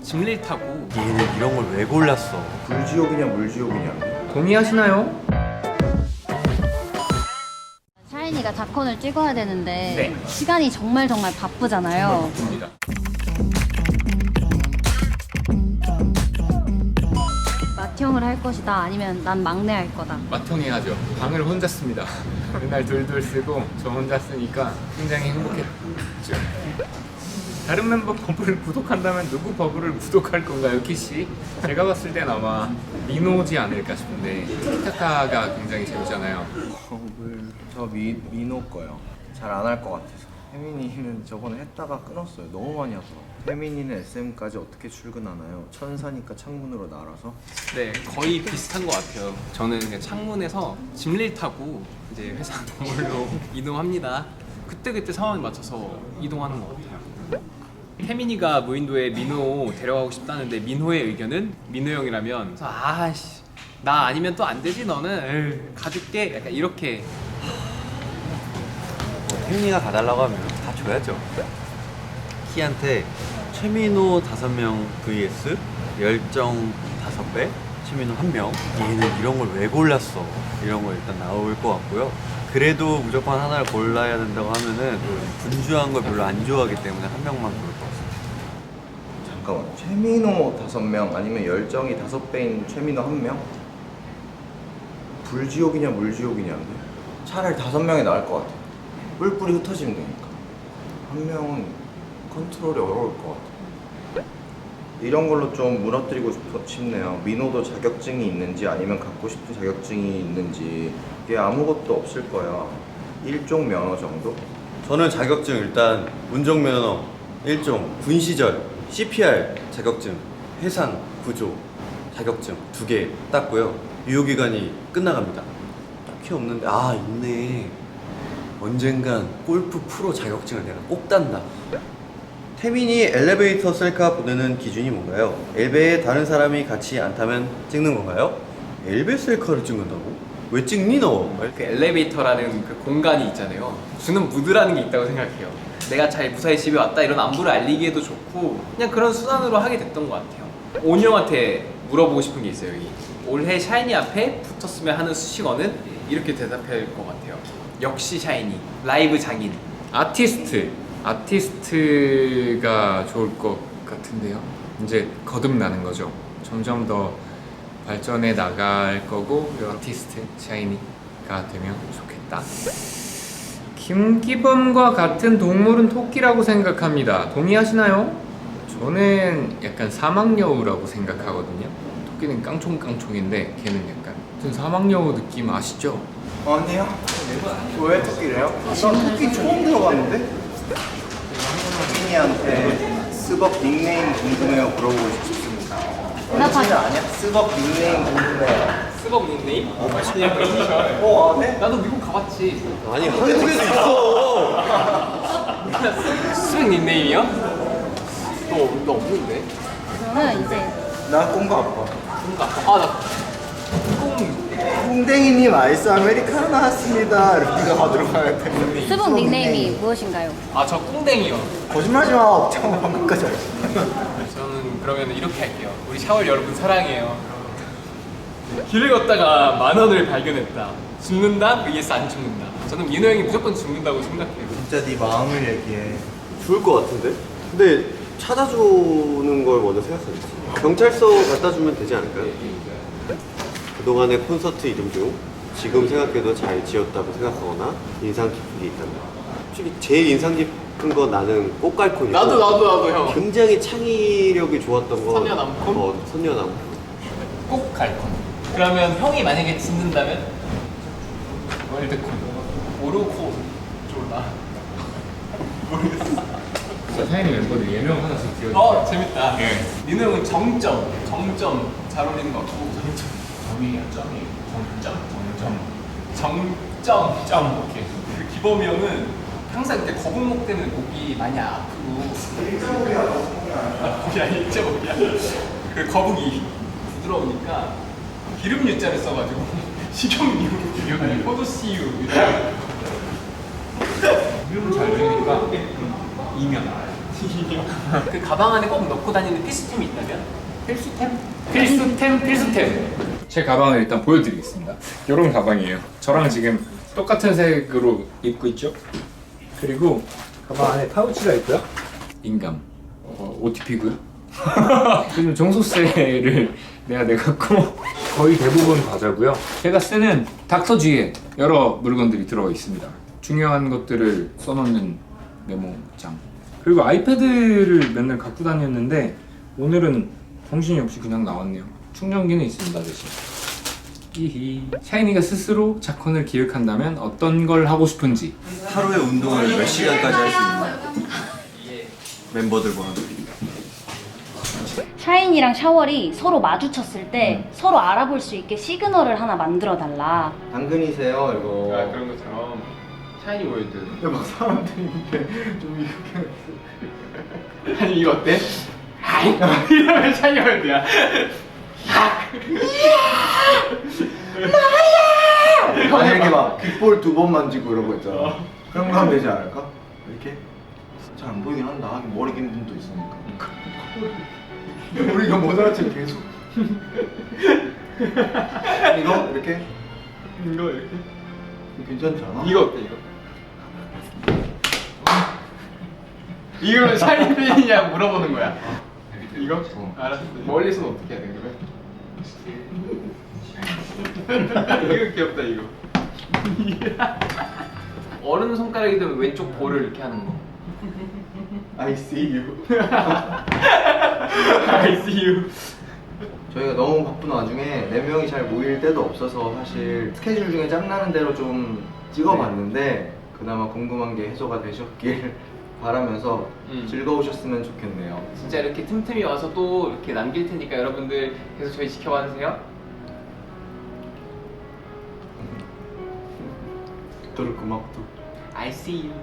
짐릴 타고. 얘는 이런 걸 왜 골랐어? 불지옥이냐 물지옥이냐. 동의하시나요? 샤이니가 작콘을 찍어야 되는데 네. 시간이 정말 바쁘잖아요. 맞습니다. 맏형을 할 것이다 아니면 난 막내 할 거다. 맏형이 하죠. 방을 혼자 씁니다. 맨날 둘둘 쓰고 저 혼자 쓰니까 굉장히 행복했죠. 다른 멤버 버블을 구독한다면 누구 버블을 구독할 건가요, 키씨? 제가 봤을 땐 아마 민호지 않을까 싶은데 티타카가 굉장히 재밌잖아요. 저 민호 거요. 잘 안 할 것 같아서. 혜민이는 저번에 했다가 끊었어요. 너무 많이 하더라고. 혜민이는 SM까지 어떻게 출근하나요? 천사니까 창문으로 날아서. 네, 거의 비슷한 것 같아요. 저는 그냥 창문에서 짐릴 타고 이제 회사 동물로 이동합니다. 그때그때 상황에 맞춰서 이동하는 것 같아요. 태민이가 무인도에 민호 데려가고 싶다는데 민호의 의견은 민호 형이라면 아씨 나 아니면 또 안 되지 너는 에이, 가줄게 약간 이렇게. 태민이가 가달라고 하면 다 줘야죠. 키한테 최민호 5명 vs 열정 5배, 최민호 1명. 얘는 이런 걸 왜 골랐어? 이런 거 일단 나올 것 같고요. 그래도 무조건 하나를 골라야 된다고 하면은 분주한 걸 별로 안 좋아하기 때문에 한 명만 고를 것 같습니다. 잠깐만. 최민호 5명 아니면 열정이 5배인 최민호 1명? 불지옥이냐 물지옥이냐인데? 차라리 5명이 나을 것 같아. 뿔뿔이 흩어지면 되니까. 한 명은 컨트롤이 어려울 것 같아. 이런 걸로 좀 무너뜨리고 싶네요. 민호도 자격증이 있는지 아니면 갖고 싶은 자격증이 있는지. 이게 아무것도 없을 거야. 일종 면허 정도? 저는 자격증 일단 운전면허 1종, 군 시절 CPR 자격증, 해상 구조 자격증 2개 땄고요. 유효기간이 끝나갑니다. 딱히 없는데 있네. 언젠간 골프 프로 자격증을 내가 꼭 딴다. 태민이 엘리베이터 셀카 보내는 기준이 뭔가요? 엘베에 다른 사람이 같이 안 타면 찍는 건가요? 엘베 셀카를 찍는다고? 왜 찍니 너? 그 엘리베이터라는 그 공간이 있잖아요. 주는 무드라는 게 있다고 생각해요. 내가 잘 무사히 집에 왔다 이런 안부를 알리기에도 좋고 그냥 그런 수단으로 하게 됐던 것 같아요. 온유 형한테 물어보고 싶은 게 있어요. 여기. 올해 샤이니 앞에 붙었으면 하는 수식어는 이렇게 대답할 것 같아요. 역시 샤이니 라이브 장인. 아티스트가 좋을 것 같은데요. 이제 거듭나는 거죠. 점점 더 발전해 나갈 거고 아티스트 샤이니가 되면 좋겠다. 김기범과 같은 동물은 토끼라고 생각합니다. 동의하시나요? 저는 약간 사막여우라고 생각하거든요. 토끼는 깡총깡총인데 걔는 약간 무슨 사막여우 느낌 아시죠? 아니요. 왜 토끼래요? 난 토끼 처음 들어봤는데? 혜민이한테 스벅 닉네임 궁금해요 물어보고 싶습니다. 대답하세요. 아니야? 스벅 닉네임 궁금해요. 스벅 닉네임? 네? 나도 미국 가봤지. 아니 한국에도 있어. 스벅 닉네임이요? 너 없는데? 저는 이제 나 꽁가 아빠. 나 꽁댕이님 아이스 아메리카노 나왔습니다. 이렇게 네가 들어가야 돼. 스북 닉네임이 무엇인가요? 저 꿍댕이요. 거짓말하지 마. 없잖아 방금까지 알았어. 저는 그러면 이렇게 할게요. 우리 샤월 여러분 사랑해요. 길을 걷다가 10,000원을 발견했다. 죽는다? vs 안 죽는다. 저는 민호 형이 무조건 죽는다고 생각해요. 진짜 네 마음을 얘기해. 죽을 것 같은데? 근데 찾아주는 걸 먼저 생각하겠지. 경찰서 갖다 주면 되지 않을까요? 그동안의 콘서트 이름 중 지금 생각해도 잘 지었다고 생각하거나 인상 깊은 게 있다면, 솔직히 제일 인상 깊은 건 나는 꽃갈콘이고, 나도 형. 굉장히 창의력이 좋았던 건 선녀남콘? 선녀남콘. 꼭 갈 건. 그러면 형이 만약에 짓는다면 월드콘, 오르콘 졸라. 모르겠어. 사인이 멤버들 예명 하나씩 지어줘. 재밌다. 예. 민호 형은 정점 잘 어울리는 것 같고. 점이야 점이. 정점. 오케이. 그 기범이 형은 항상 그때 거북목 때문에 목이 많이 아프고. 1.5야. 1.5야. 그 거북이 부드러우니까 기름 유자를 써가지고 식용유, 포도씨유 이름을 잘 지으니까 이면 그 가방 안에 꼭 넣고 다니는 필수템이 있다면? 필수템. 제 가방을 일단 보여드리겠습니다. 이런 가방이에요. 저랑 지금 똑같은 색으로 입고 있죠. 그리고 가방 안에 파우치가 있고요. 인감, OTP고요. 그리고 정소세를 내가 내갖고 거의 대부분 과자고요. 제가 쓰는 닥터지에 여러 물건들이 들어가 있습니다. 중요한 것들을 써놓는 메모장. 그리고 아이패드를 맨날 갖고 다녔는데 오늘은 정신이 없이 그냥 나왔네요. 충전기는 있습니다 대신. 히히. 샤이니가 스스로 자컨을 기획한다면 어떤 걸 하고 싶은지. 하루에 운동을 몇 시간까지 할 수 있는 멤버들과 함께. 샤인이랑 샤월이 서로 마주쳤을 때 서로 알아볼 수 있게 시그널을 하나 만들어 달라. 당근이세요 이거. 아 그런 것처럼 샤이니 월드. 근데 막 사람들인데 좀 이렇게. 아니 이거 어때? 하이 이러면 샤이니 월드야. 만약에 막 귓볼 2번 만지고 이런 거 있잖아. 그런 거 하면 되지 않을까? 이렇게? 잘 안 보이긴 한다. 하긴 머리 긴 분도 있으니까. 우리가 모자라지 계속. 이거 이렇게? 이거 이렇게? 괜찮지 않아? 이거 어때 이거? 이거는 샤이니 팬이냐 물어보는 거야. 이거? 알았어. 멀리서는 어떻게 해야 되는 거야? 이거 귀엽다 이거. 어른 손가락이 되면 왼쪽 볼을 이렇게 하는 거. I see you. I see you. 저희가 너무 바쁜 와중에 4명이 잘 모일 때도 없어서 사실 스케줄 중에 짬나는 대로 좀 찍어봤는데 그나마 궁금한 게 해소가 되셨길 바라면서 즐거우셨으면 좋겠네요. 진짜 이렇게 틈틈이 와서 또 이렇게 남길 테니까 여러분들 계속 저희 지켜봐 주세요. 도로 고맙도. I see you.